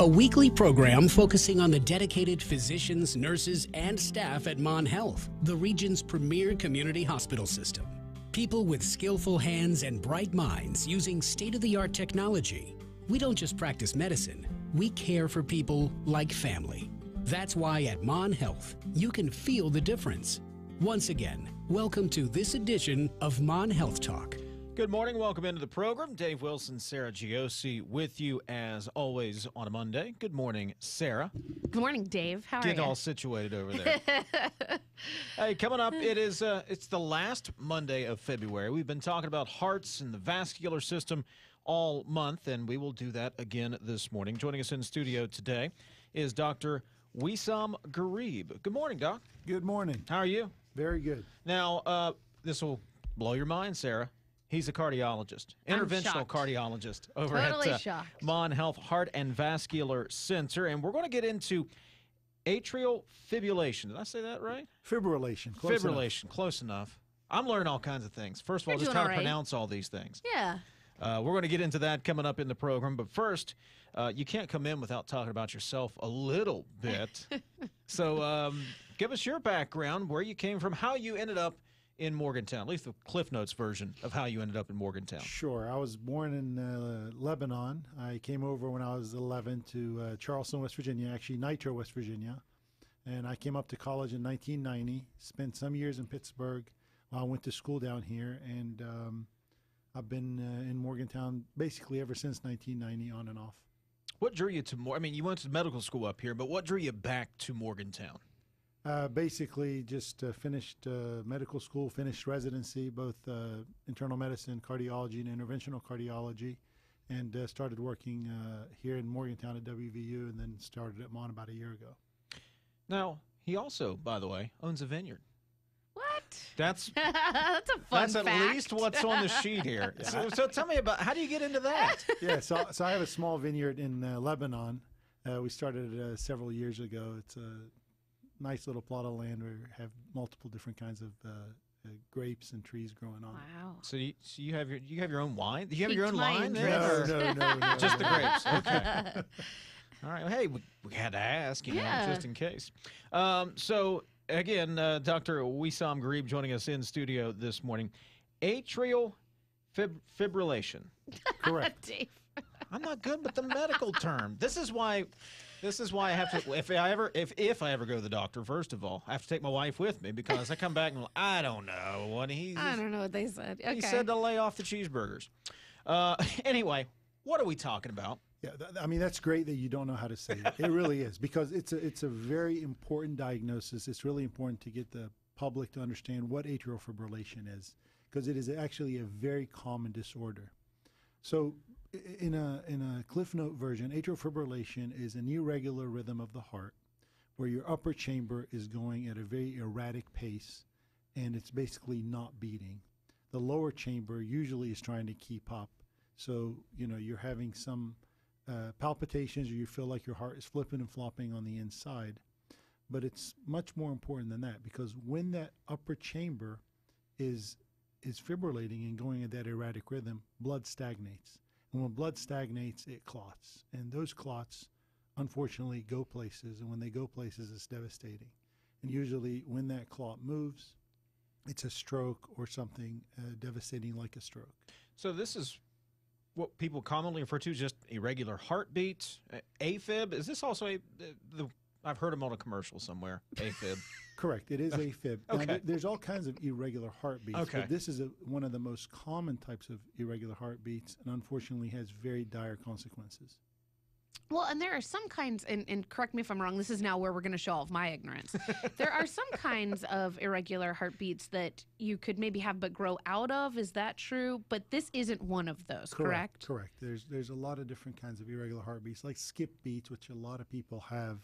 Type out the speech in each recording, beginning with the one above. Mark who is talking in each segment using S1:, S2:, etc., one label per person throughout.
S1: a weekly program focusing on the dedicated physicians, nurses, and staff at Mon Health, the region's premier community hospital system. People with skillful hands and bright minds using state-of-the-art technology. We don't just practice medicine, we care for people like family. That's why at Mon Health, you can feel the difference. Once again, welcome to this edition of Mon Health Talk.
S2: Good morning. Welcome into the program. Dave Wilson, Sarah Giosi with you as always on a Monday. Good morning, Sarah.
S3: Good morning, Dave. How are you?
S2: Get all situated over there. Hey, coming up, it's the last Monday of February. We've been talking about hearts and the vascular system all month, and we will do that again this morning. Joining us in studio today is Dr. Wissam Gharib. Good morning, Doc.
S4: Good morning.
S2: How are you?
S4: Very good.
S2: Now, this will blow your mind, Sarah. He's a cardiologist, interventional cardiologist over at Mon Health Heart and Vascular Center. And we're going to get into atrial fibrillation. Did I say that right?
S4: Fibrillation.
S2: Close enough. I'm learning all kinds of things. First of all, just how to pronounce all these things.
S3: Yeah.
S2: We're going to get into that coming up in the program. But first, you can't come in without talking about yourself a little bit. So give us your background, where you came from, how you ended up in Morgantown, at least the Cliff Notes version of how you ended up in Morgantown.
S4: Sure. I was born in Lebanon. I came over when I was 11 to Charleston, West Virginia, actually Nitro, West Virginia. And I came up to college in 1990, spent some years in Pittsburgh while I went to school down here. And I've been in Morgantown basically ever since 1990, on and off.
S2: What drew you to you went to medical school up here, but what drew you back to Morgantown?
S4: Basically just finished medical school, finished residency, both internal medicine, cardiology, and interventional cardiology, and started working here in Morgantown at WVU, and then started at Mon about a year ago.
S2: Now, he also, by the way, owns a vineyard.
S3: What?
S2: That's
S3: a fun
S2: fact. At least what's on the sheet here. So tell me about, how do you get into that?
S4: Yeah, so I have a small vineyard in Lebanon. We started several years ago. It's a nice little plot of land where we have multiple different kinds of grapes and trees growing on.
S3: Wow.
S2: So you have your own wine? Do you have your own wine?
S4: No.
S2: Just the grapes. Okay. All right. Well, hey, we had to ask, you know, just in case. So again, Dr. Wissam Gharib joining us in studio this morning. Atrial fibrillation.
S4: Correct.
S3: Dave.
S2: I'm not good with the medical term. This is why I have to. If I ever go to the doctor, first of all, I have to take my wife with me, because I come back and I don't know what
S3: I don't know what they said. Okay.
S2: He said to lay off the cheeseburgers. Anyway, what are we talking about?
S4: Yeah, that's great that you don't know how to say it. It really is, because it's a very important diagnosis. It's really important to get the public to understand what atrial fibrillation is, because it is actually a very common disorder. So in a Cliff Note version, atrial fibrillation is an irregular rhythm of the heart where your upper chamber is going at a very erratic pace, and it's basically not beating. The lower chamber usually is trying to keep up. So, you're having some palpitations, or you feel like your heart is flipping and flopping on the inside. But it's much more important than that, because when that upper chamber is fibrillating and going at that erratic rhythm, blood stagnates. And when blood stagnates, it clots. And those clots, unfortunately, go places. And when they go places, it's devastating. And usually when that clot moves, it's a stroke or something devastating like a stroke.
S2: So this is what people commonly refer to as just irregular heartbeat, AFib. Is this also I've heard them on a commercial somewhere, AFib.
S4: Correct. It is AFib.
S2: Okay.
S4: Now, there's all kinds of irregular heartbeats,
S2: okay,
S4: but this is one of the most common types of irregular heartbeats, and unfortunately has very dire consequences.
S3: Well, and there are some kinds, and correct me if I'm wrong, this is now where we're going to show off my ignorance. There are some kinds of irregular heartbeats that you could maybe have but grow out of. Is that true? But this isn't one of those, correct?
S4: Correct. There's a lot of different kinds of irregular heartbeats, like skip beats, which a lot of people have.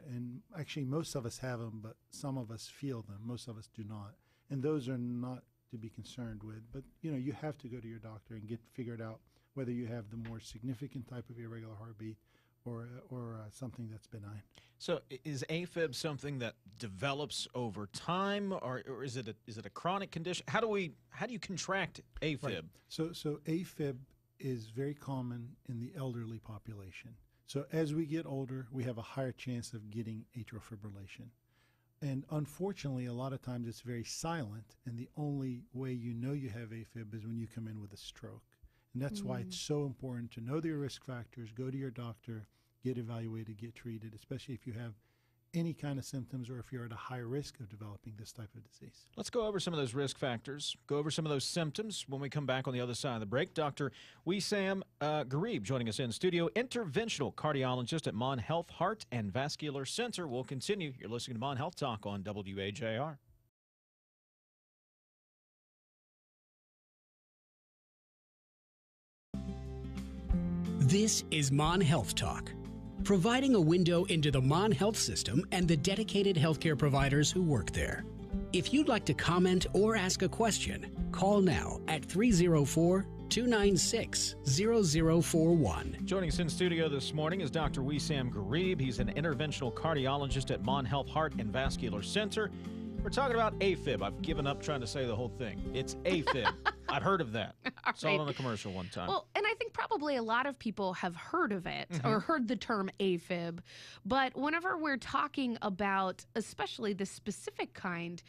S4: And actually, most of us have them, but some of us feel them. Most of us do not. And those are not to be concerned with. But, you have to go to your doctor and get figured out whether you have the more significant type of irregular heartbeat or something that's benign. So
S2: is AFib something that develops over time, or is it a chronic condition? How do you contract AFib?
S4: Right. So AFib is very common in the elderly population. So as we get older, we have a higher chance of getting atrial fibrillation. And unfortunately, a lot of times it's very silent, and the only way you know you have AFib is when you come in with a stroke. And that's why it's so important to know your risk factors, go to your doctor, get evaluated, get treated, especially if you have any kind of symptoms or if you're at a high risk of developing this type of disease.
S2: Let's go over some of those risk factors, go over some of those symptoms when we come back on the other side of the break. Dr. Wissam Gharib joining us in studio, interventional cardiologist at Mon Health Heart and Vascular Center. We'll continue. You're listening to Mon Health Talk on WAJR.
S1: This is Mon Health Talk, providing a window into the Mon Health system and the dedicated healthcare providers who work there. If you'd like to comment or ask a question, call now at 304-296-0041.
S2: Joining us in studio this morning is Dr. Wissam Gharib. He's an interventional cardiologist at Mon Health Heart and Vascular Center. We're talking about AFib. I've given up trying to say the whole thing. It's AFib. I've heard of that. Saw it on a commercial one time.
S3: Well, and I think probably a lot of people have heard of it or heard the term AFib. But whenever we're talking about especially the specific kind,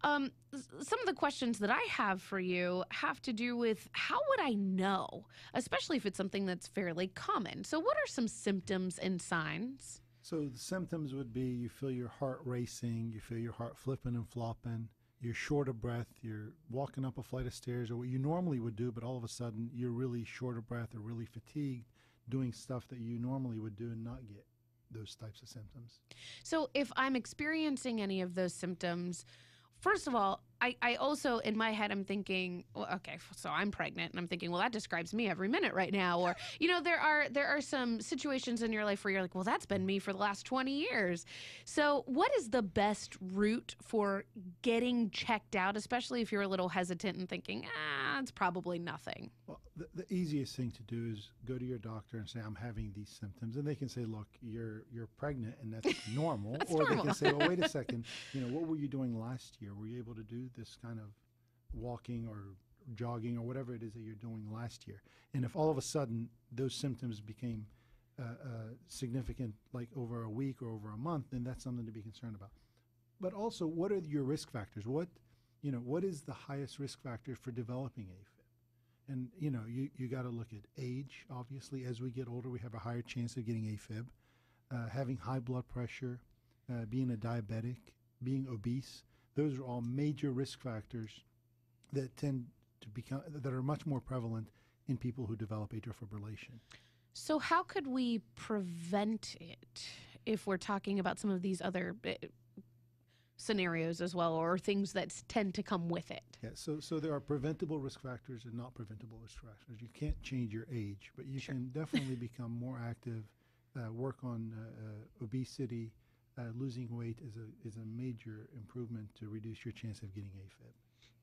S3: some of the questions that I have for you have to do with how would I know, especially if it's something that's fairly common. So what are some symptoms and signs?
S4: So the symptoms would be you feel your heart racing, you feel your heart flipping and flopping, you're short of breath, you're walking up a flight of stairs or what you normally would do, but all of a sudden you're really short of breath or really fatigued doing stuff that you normally would do and not get those types of symptoms.
S3: So if I'm experiencing any of those symptoms, first of all, I also, in my head, I'm thinking, well, okay, so I'm pregnant, and I'm thinking, well, that describes me every minute right now. Or, you know, there are some situations in your life where you're like, well, that's been me for the last 20 years. So what is the best route for getting checked out, especially if you're a little hesitant and thinking, it's probably nothing?
S4: Well, the easiest thing to do is go to your doctor and say, I'm having these symptoms. And they can say, look, you're pregnant and that's normal.
S3: That's
S4: or
S3: normal.
S4: They can say, well, wait a second, you know, what were you doing last year? Were you able to do this kind of walking or jogging or whatever it is that you're doing last year? And if all of a sudden those symptoms became significant, like over a week or over a month, then that's something to be concerned about. But also, what are your risk factors? What is the highest risk factor for developing AFib? And, you know, you got to look at age. Obviously, as we get older, we have a higher chance of getting AFib. Having high blood pressure, being a diabetic, being obese. Those are all major risk factors that that are much more prevalent in people who develop atrial fibrillation.
S3: So how could we prevent it if we're talking about some of these other scenarios as well, or things that tend to come with it?
S4: Yeah, so there are preventable risk factors and not preventable risk factors. You can't change your age, but you can definitely become more active, work on obesity. Losing weight is a major improvement to reduce your chance of getting AFib.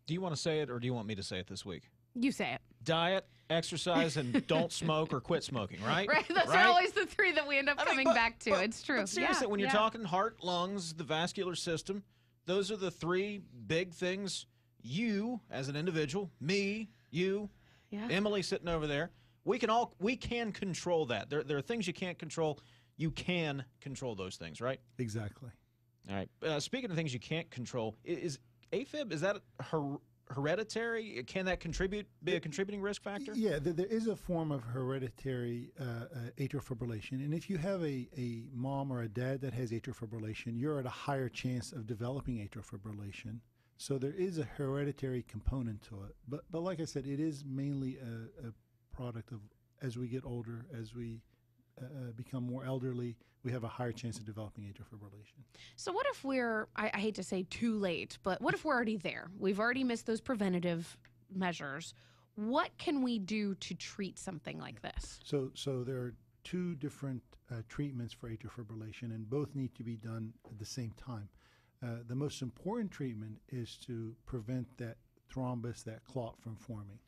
S2: Do you want to say it or do you want me to say it this week?
S3: You say it.
S2: Diet, exercise, and don't smoke or quit smoking, right?
S3: Right. Those are always the three that we end up coming back to. It's true.
S2: But seriously, when you're talking heart, lungs, the vascular system, those are the three big things you, as an individual, me, you, Emily sitting over there, we can control that. There are things you can't control. You can control those things, right?
S4: Exactly.
S2: All right. Speaking of things you can't control, is AFib, is that hereditary? Can that be a contributing risk factor?
S4: Yeah, there is a form of hereditary atrial fibrillation. And if you have a mom or a dad that has atrial fibrillation, you're at a higher chance of developing atrial fibrillation. So there is a hereditary component to it. But like I said, it is mainly a product of as we get older, as we become more elderly, we have a higher chance of developing atrial fibrillation.
S3: So what if we're, I hate to say too late, but what if we're already there? We've already missed those preventative measures. What can we do to treat something like this?
S4: So there are two different treatments for atrial fibrillation, and both need to be done at the same time. The most important treatment is to prevent that thrombus, that clot from forming,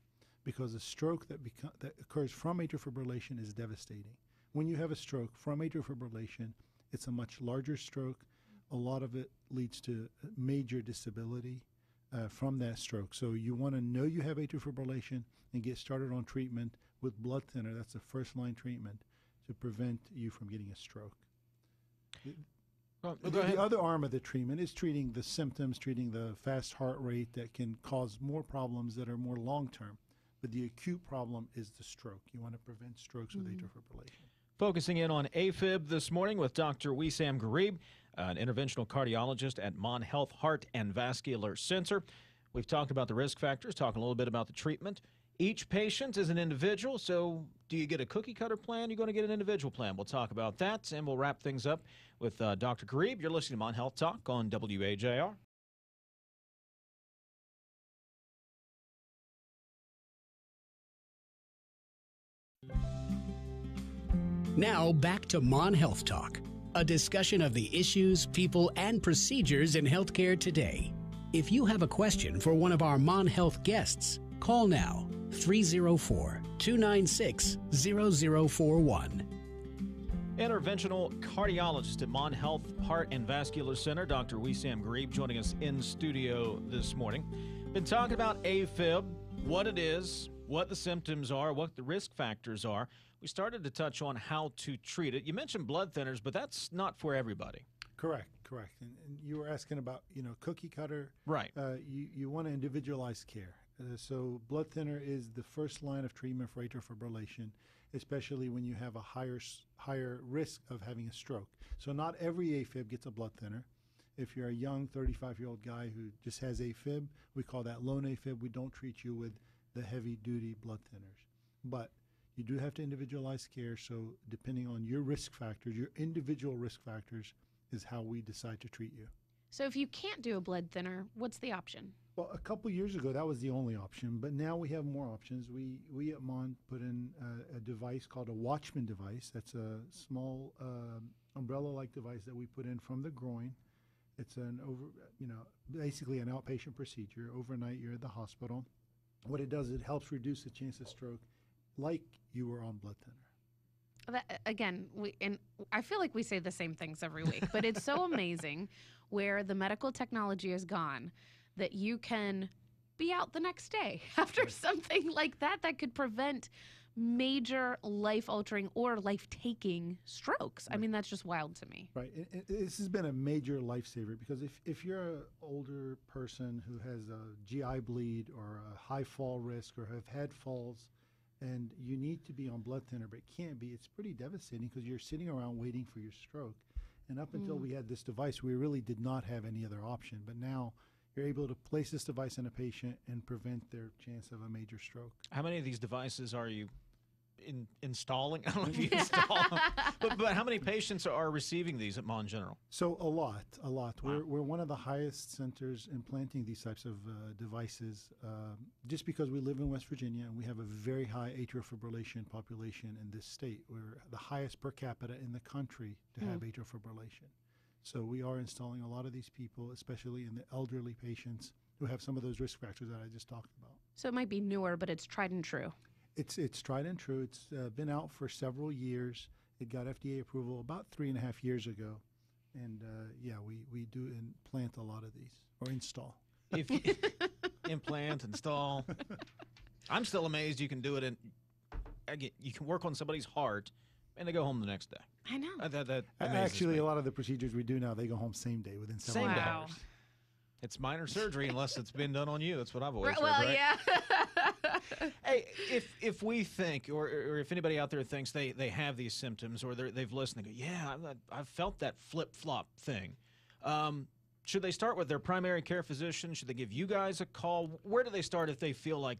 S4: because a stroke that occurs from atrial fibrillation is devastating. When you have a stroke from atrial fibrillation, it's a much larger stroke. A lot of it leads to major disability from that stroke. So you want to know you have atrial fibrillation and get started on treatment with blood thinner. That's the first line treatment to prevent you from getting a stroke.
S2: Go
S4: The
S2: ahead.
S4: other arm of the treatment is treating the symptoms, treating the fast heart rate that can cause more problems that are more long-term. But the acute problem is the stroke. You want to prevent strokes with atrial fibrillation.
S2: Focusing in on AFib this morning with Dr. Wissam Gharib, an interventional cardiologist at Mon Health Heart and Vascular Center. We've talked about the risk factors, talking a little bit about the treatment. Each patient is an individual, so do you get a cookie-cutter plan? You're going to get an individual plan. We'll talk about that, and we'll wrap things up with Dr. Gharib. You're listening to Mon Health Talk on WAJR.
S1: Now back to Mon Health Talk, a discussion of the issues, people, and procedures in healthcare today. If you have a question for one of our Mon Health guests, call now 304-296-0041.
S2: Interventional cardiologist at Mon Health Heart and Vascular Center, Dr. Wissam Gharib, joining us in studio this morning. Been talking about AFib, what it is, what the symptoms are, what the risk factors are. We started to touch on how to treat it. You mentioned blood thinners, but that's not for everybody.
S4: Correct. And you were asking about, cookie cutter.
S2: Right.
S4: You want to individualize care. So blood thinner is the first line of treatment for atrial fibrillation, especially when you have a higher risk of having a stroke. So not every AFib gets a blood thinner. If you're a young 35-year-old guy who just has AFib, we call that lone AFib. We don't treat you with the heavy-duty blood thinners. But you do have to individualize care, so depending on your risk factors, your individual risk factors, is how we decide to treat you.
S3: So if you can't do a blood thinner, what's the option?
S4: Well, a couple years ago, that was the only option, but now we have more options. We at Mon put in a device called a Watchman device. That's a small umbrella-like device that we put in from the groin. It's basically an outpatient procedure. Overnight, you're at the hospital. What it does, it helps reduce the chance of stroke like you were on blood thinner.
S3: Again, I feel like we say the same things every week, but it's so amazing where the medical technology has gone that you can be out the next day after something like that could prevent major life-altering or life-taking strokes. I mean, that's just wild to me.
S4: Right. This has been a major lifesaver because if you're an older person who has a GI bleed or a high fall risk or have had falls, and you need to be on blood thinner, but can't be, it's pretty devastating because you're sitting around waiting for your stroke. And up until we had this device, we really did not have any other option. But now you're able to place this device in a patient and prevent their chance of a major stroke.
S2: How many of these devices are you installing? I don't know if you install them, but how many patients are receiving these at Mon General?
S4: So a lot.
S2: Wow.
S4: We're one of the highest centers implanting these types of devices just because we live in West Virginia and we have a very high atrial fibrillation population in this state. We're the highest per capita in the country to have atrial fibrillation. So we are installing a lot of these people, especially in the elderly patients who have some of those risk factors that I just talked about.
S3: So it might be newer, but it's tried and true.
S4: It's tried and true. It's been out for several years. It got FDA approval about 3.5 years ago. And we do implant a lot of these, or install.
S2: If implant, install. I'm still amazed you can do it you can work on somebody's heart and they go home the next day.
S3: I know.
S2: That
S4: Actually,
S2: me.
S4: a lot of the procedures we do now, they go home same day within several
S2: Same day.
S4: hours.
S2: It's minor surgery unless it's been done on you. That's what I've always heard,
S3: Well,
S2: right?
S3: yeah.
S2: Hey, if we think, or if anybody out there thinks they have these symptoms, or they've listened and go, yeah, I've felt that flip-flop thing, should they start with their primary care physician? Should they give you guys a call? Where do they start if they feel like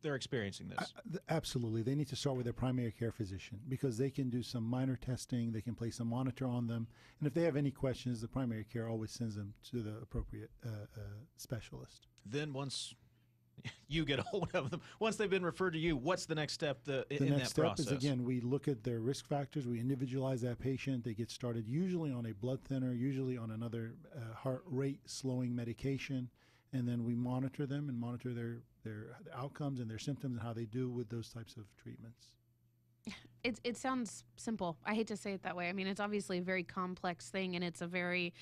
S2: they're experiencing this?
S4: Absolutely. They need to start with their primary care physician because they can do some minor testing. They can place a monitor on them. And if they have any questions, the primary care always sends them to the appropriate specialist.
S2: Then once you get a hold of them, once they've been referred to you, what's the next step in that process?
S4: The next step is, again, we look at their risk factors. We individualize that patient. They get started usually on a blood thinner, usually on another heart rate slowing medication. And then we monitor them and monitor their outcomes and their symptoms and how they do with those types of treatments.
S3: It sounds simple. I hate to say it that way. I mean, it's obviously a very complex thing, and it's a very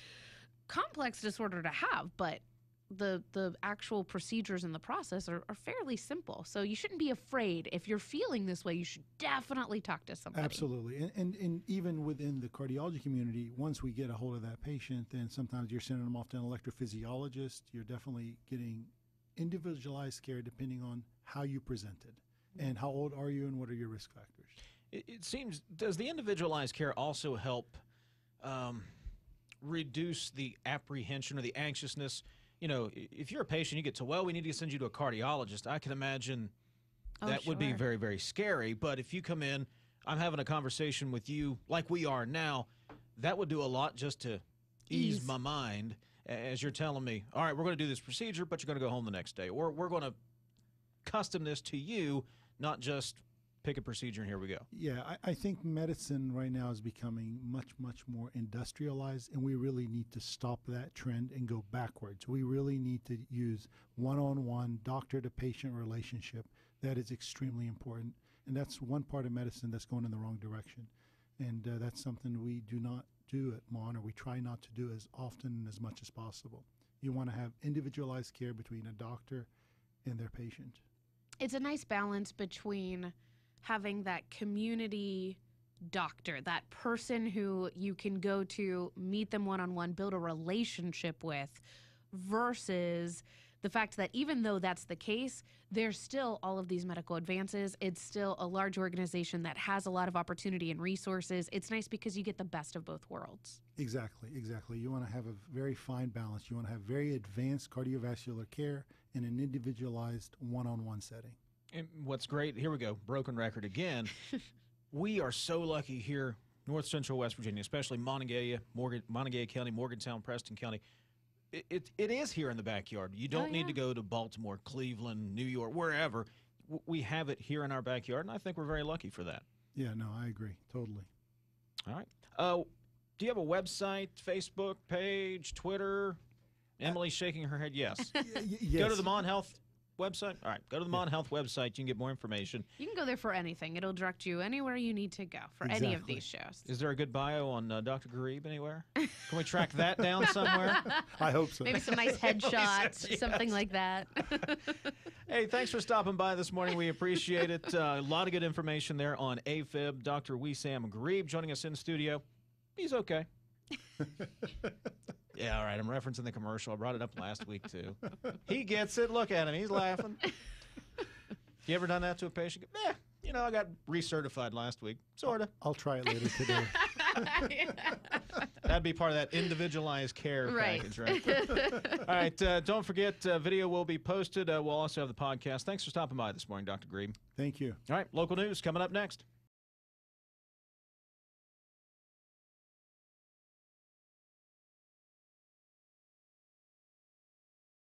S3: complex disorder to have, but the actual procedures and the process are fairly simple. So you shouldn't be afraid. If you're feeling this way, you should definitely talk to somebody.
S4: Absolutely. And even within the cardiology community, once we get a hold of that patient, then sometimes you're sending them off to an electrophysiologist. You're definitely getting individualized care depending on how you presented and how old are you and what are your risk factors.
S2: It seems, does the individualized care also help reduce the apprehension or the anxiousness? You know, if you're a patient, you get to, well, we need to send you to a cardiologist. I can imagine that would be very, very scary. But if you come in, I'm having a conversation with you like we are now, that would do a lot just to ease my mind as you're telling me, all right, we're going to do this procedure, but you're going to go home the next day. Or we're going to custom this to you, not just pick a procedure and here we go.
S4: Yeah, I think medicine right now is becoming much, much more industrialized, and we really need to stop that trend and go backwards. We really need to use one-on-one doctor-to-patient relationship. That is extremely important, and that's one part of medicine that's going in the wrong direction. And that's something we do not do at MON, or we try not to do as often and as much as possible. You want to have individualized care between a doctor and their patient.
S3: It's a nice balance between having that community doctor, that person who you can go to, meet them one-on-one, build a relationship with, versus the fact that even though that's the case, there's still all of these medical advances. It's still a large organization that has a lot of opportunity and resources. It's nice because you get the best of both worlds.
S4: Exactly, exactly. You want to have a very fine balance. You want to have very advanced cardiovascular care in an individualized one-on-one setting.
S2: And what's great, here we go, broken record again. We are so lucky here, North Central West Virginia, especially Montague County, Morgantown, Preston County. It is here in the backyard. You don't need to go to Baltimore, Cleveland, New York, wherever. We have it here in our backyard, and I think we're very lucky for that.
S4: Yeah, no, I agree, totally.
S2: All right. Do you have a website, Facebook page, Twitter? Emily's shaking her head yes.
S4: Yes.
S2: Go to the Mon Health website. All right, go to the Mon Health website. You can get more information.
S3: You can go there for anything. It'll direct you anywhere you need to go for any of these shows.
S2: Is there a good bio on Dr. Gharib anywhere? Can we track that down somewhere?
S4: I hope so.
S3: Maybe some nice headshots, something like that.
S2: Hey, thanks for stopping by this morning. We appreciate it. A lot of good information there on AFib. Dr. Wissam Gharib joining us in studio. He's okay. Yeah, all right. I'm referencing the commercial. I brought it up last week, too. He gets it. Look at him. He's laughing. You ever done that to a patient? I got recertified last week. Sort of.
S4: I'll try it later today.
S2: That'd be part of that individualized care package, right? All right. Don't forget, video will be posted. We'll also have the podcast. Thanks for stopping by this morning, Dr. Gharib.
S4: Thank you.
S2: All right. Local news coming up next.